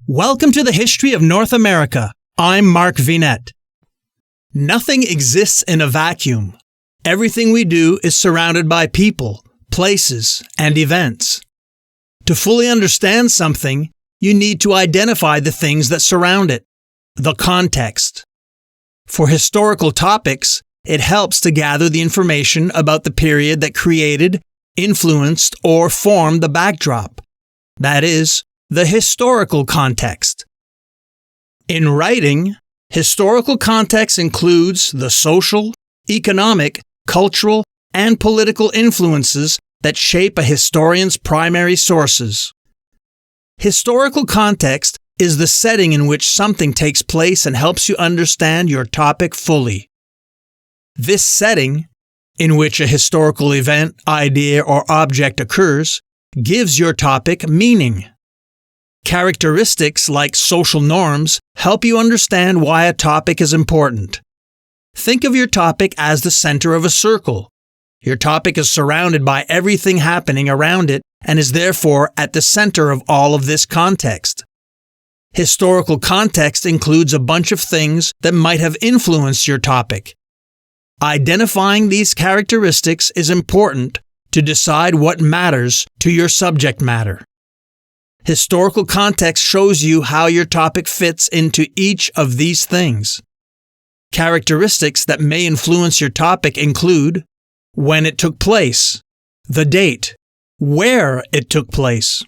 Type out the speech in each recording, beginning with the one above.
Welcome to the History of North America. I'm Mark Vinette. Nothing exists in a vacuum. Everything we do is surrounded by people, places, and events. To fully understand something, you need to identify the things that surround it, the context. For historical topics, it helps to gather the information about the period that created, influenced, or formed the backdrop. That is, the historical context. In writing, historical context includes the social, economic, cultural, and political influences that shape a historian's primary sources. Historical context is the setting in which something takes place and helps you understand your topic fully. This setting, in which a historical event, idea, or object occurs, gives your topic meaning. Characteristics like social norms help you understand why a topic is important. Think of your topic as the center of a circle. Your topic is surrounded by everything happening around it and is therefore at the center of all of this context. Historical context includes a bunch of things that might have influenced your topic. Identifying these characteristics is important to decide what matters to your subject matter. Historical context shows you how your topic fits into each of these things. Characteristics that may influence your topic include when it took place, the date, where it took place,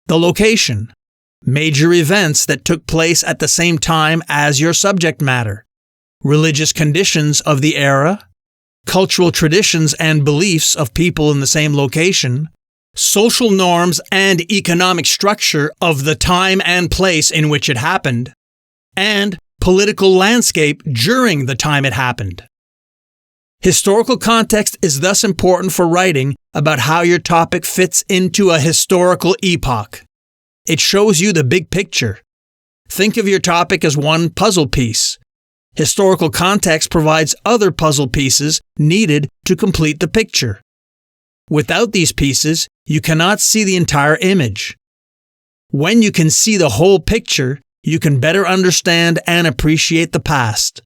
the location, major events that took place at the same time as your subject matter, religious conditions of the era, cultural traditions and beliefs of people in the same location, social norms and economic structure of the time and place in which it happened, and political landscape during the time it happened. Historical context is thus important for writing about how your topic fits into a historical epoch. It shows you the big picture. Think of your topic as one puzzle piece. Historical context provides other puzzle pieces needed to complete the picture. Without these pieces, you cannot see the entire image. When you can see the whole picture, you can better understand and appreciate the past.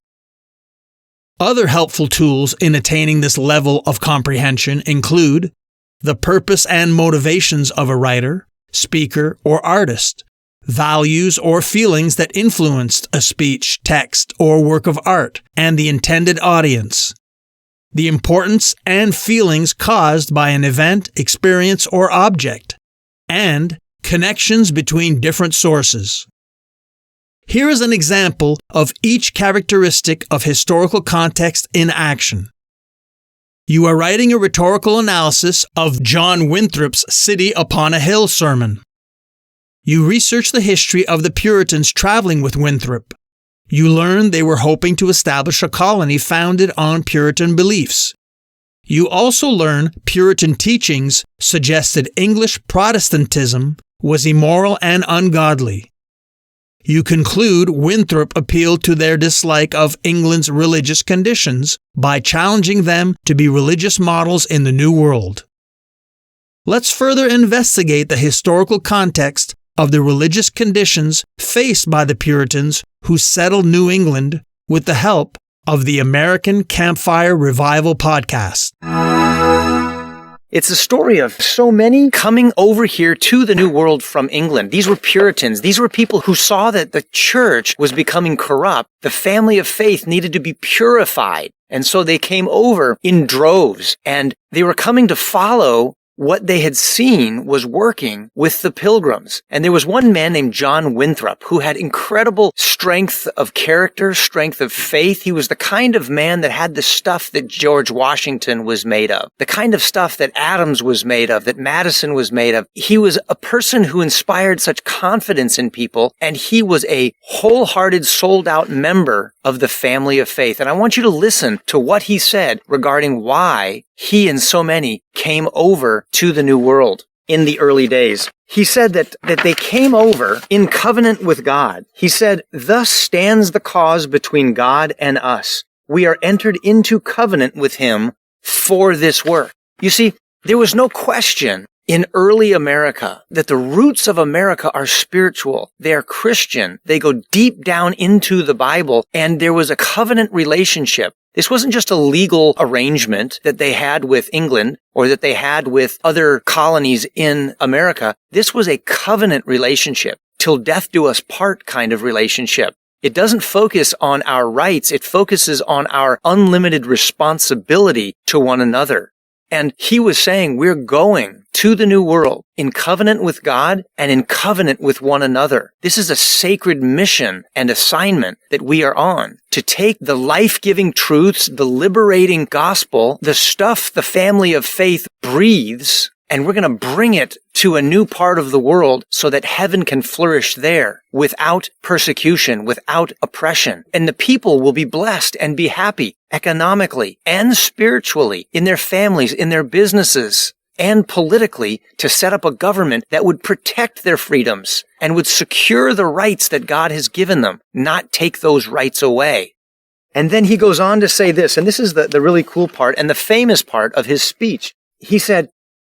Other helpful tools in attaining this level of comprehension include the purpose and motivations of a writer, speaker, or artist, values or feelings that influenced a speech, text, or work of art, and the intended audience, the importance and feelings caused by an event, experience, or object, and connections between different sources. Here is an example of each characteristic of historical context in action. You are writing a rhetorical analysis of John Winthrop's City Upon a Hill sermon. You research the history of the Puritans traveling with Winthrop. You learn they were hoping to establish a colony founded on Puritan beliefs. You also learn Puritan teachings suggested English Protestantism was immoral and ungodly. You conclude Winthrop appealed to their dislike of England's religious conditions by challenging them to be religious models in the New World. Let's further investigate the historical context of the religious conditions faced by the Puritans who settled New England with the help of the American Campfire Revival podcast. It's a story of so many coming over here to the New World from England. These were Puritans. These were people who saw that the church was becoming corrupt. The family of faith needed to be purified. And so they came over in droves, and they were coming to follow what they had seen was working with the Pilgrims. And there was one man named John Winthrop who had incredible strength of character, strength of faith. He was the kind of man that had the stuff that George Washington was made of, the kind of stuff that Adams was made of, that Madison was made of. He was a person who inspired such confidence in people, and he was a wholehearted, sold-out member of the family of faith. And I want you to listen to what he said regarding why he and so many came over to the New World in the early days. He said that they came over in covenant with God. He said, "Thus stands the cause between God and us. We are entered into covenant with him for this work." You see, there was no question in early America, that the roots of America are spiritual. They are Christian. They go deep down into the Bible, and there was a covenant relationship. This wasn't just a legal arrangement that they had with England or that they had with other colonies in America. This was a covenant relationship, till death do us part kind of relationship. It doesn't focus on our rights. It focuses on our unlimited responsibility to one another. And he was saying we're going to the new world in covenant with God and in covenant with one another. This is a sacred mission and assignment that we are on, to take the life-giving truths, the liberating gospel, the stuff the family of faith breathes, and we're going to bring it to a new part of the world so that heaven can flourish there without persecution, without oppression. And the people will be blessed and be happy economically and spiritually in their families, in their businesses, and politically, to set up a government that would protect their freedoms and would secure the rights that God has given them, not take those rights away. And then he goes on to say this, and this is the really cool part and the famous part of his speech. He said,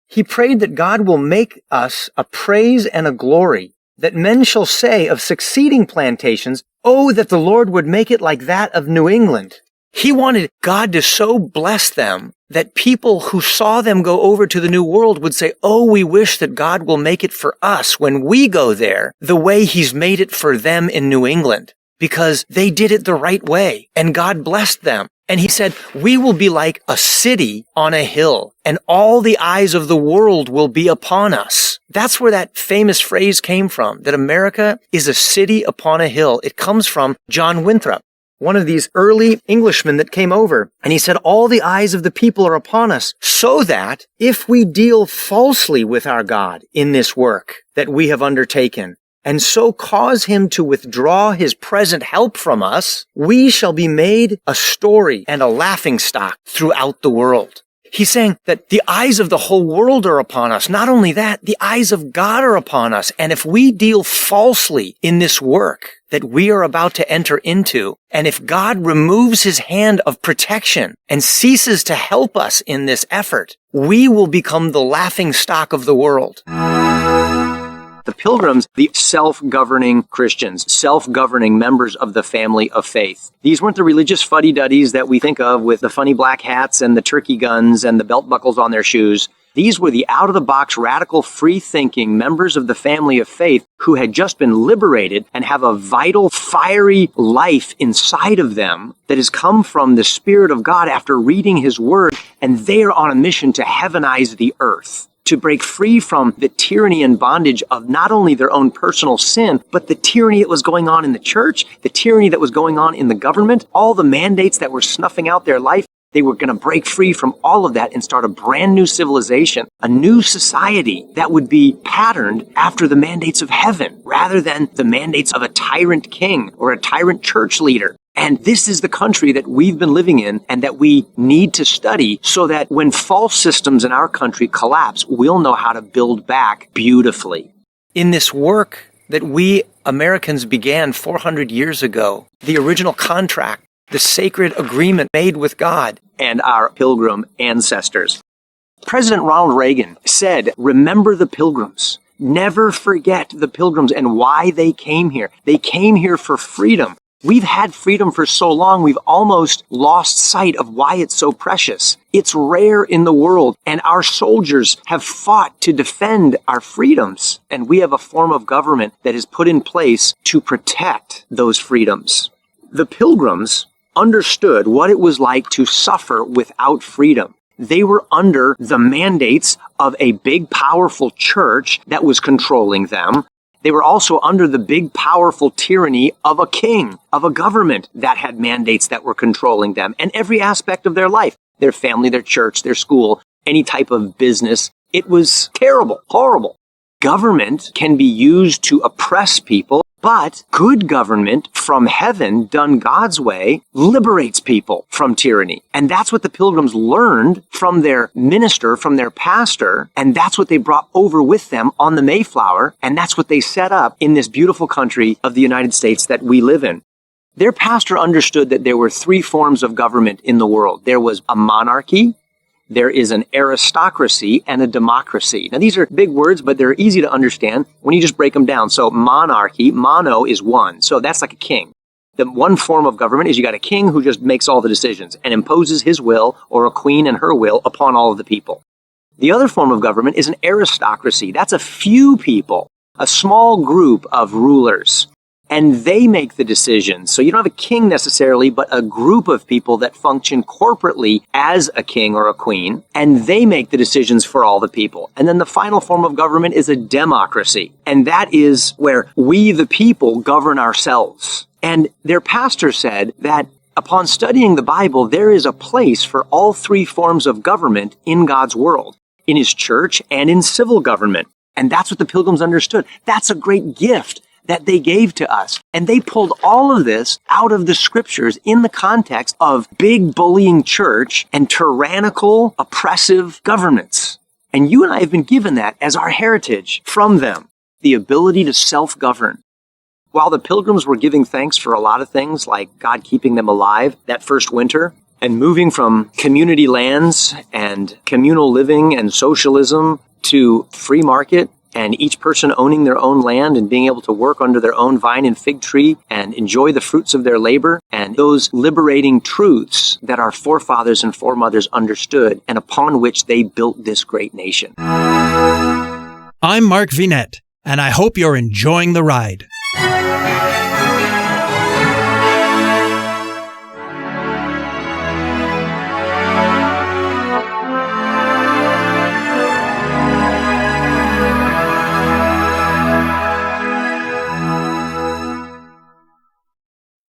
he prayed that God will make us a praise and a glory, that men shall say of succeeding plantations, oh, that the Lord would make it like that of New England. He wanted God to so bless them that people who saw them go over to the New World would say, oh, we wish that God will make it for us when we go there the way he's made it for them in New England, because they did it the right way and God blessed them. And he said, we will be like a city on a hill, and all the eyes of the world will be upon us. That's where that famous phrase came from, that America is a city upon a hill. It comes from John Winthrop, one of these early Englishmen that came over. And he said, all the eyes of the people are upon us, so that if we deal falsely with our God in this work that we have undertaken, and so cause him to withdraw his present help from us, we shall be made a story and a laughingstock throughout the world. He's saying that the eyes of the whole world are upon us. Not only that, the eyes of God are upon us. And if we deal falsely in this work that we are about to enter into, and if God removes his hand of protection and ceases to help us in this effort, we will become the laughingstock of the world. The Pilgrims, the self-governing Christians, self-governing members of the family of faith. These weren't the religious fuddy-duddies that we think of with the funny black hats and the turkey guns and the belt buckles on their shoes. These were the out-of-the-box, radical, free-thinking members of the family of faith who had just been liberated and have a vital, fiery life inside of them that has come from the Spirit of God after reading his word, and they are on a mission to heavenize the earth, to break free from the tyranny and bondage of not only their own personal sin, but the tyranny that was going on in the church, the tyranny that was going on in the government, all the mandates that were snuffing out their life. They were going to break free from all of that and start a brand new civilization, a new society that would be patterned after the mandates of heaven, rather than the mandates of a tyrant king or a tyrant church leader. And this is the country that we've been living in and that we need to study so that when false systems in our country collapse, we'll know how to build back beautifully. In this work that we Americans began 400 years ago, the original contract, the sacred agreement made with God and our Pilgrim ancestors. President Ronald Reagan said, remember the Pilgrims. Never forget the Pilgrims and why they came here. They came here for freedom. We've had freedom for so long, we've almost lost sight of why it's so precious. It's rare in the world, and our soldiers have fought to defend our freedoms. And we have a form of government that is put in place to protect those freedoms. The Pilgrims understood what it was like to suffer without freedom. They were under the mandates of a big, powerful church that was controlling them. They were also under the big, powerful tyranny of a king, of a government that had mandates that were controlling them and every aspect of their life, their family, their church, their school, any type of business. It was terrible, horrible. Government can be used to oppress people, but good government from heaven, done God's way, liberates people from tyranny. And that's what the Pilgrims learned from their minister, from their pastor, and that's what they brought over with them on the Mayflower, and that's what they set up in this beautiful country of the United States that we live in. Their pastor understood that there were three forms of government in the world. There was a monarchy, There is an aristocracy and a democracy. Now, these are big words, but they're easy to understand when you just break them down. So monarchy, mono is one. So that's like a king. The one form of government is you got a king who just makes all the decisions and imposes his will, or a queen and her will, upon all of the people. The other form of government is an aristocracy. That's a few people, a small group of rulers, and they make the decisions. So you don't have a king necessarily, but a group of people that function corporately as a king or a queen, and they make the decisions for all the people. And then the final form of government is a democracy, and that is where we, the people, govern ourselves. And their pastor said that upon studying the Bible, there is a place for all three forms of government in God's world, in his church and in civil government. And that's what the Pilgrims understood. That's a great gift that they gave to us. And they pulled all of this out of the scriptures in the context of big bullying church and tyrannical, oppressive governments. And you and I have been given that as our heritage from them, the ability to self-govern. While the Pilgrims were giving thanks for a lot of things, like God keeping them alive that first winter, and moving from community lands and communal living and socialism to free market, and each person owning their own land and being able to work under their own vine and fig tree and enjoy the fruits of their labor, and those liberating truths that our forefathers and foremothers understood and upon which they built this great nation. I'm Mark Vinette, and I hope you're enjoying the ride.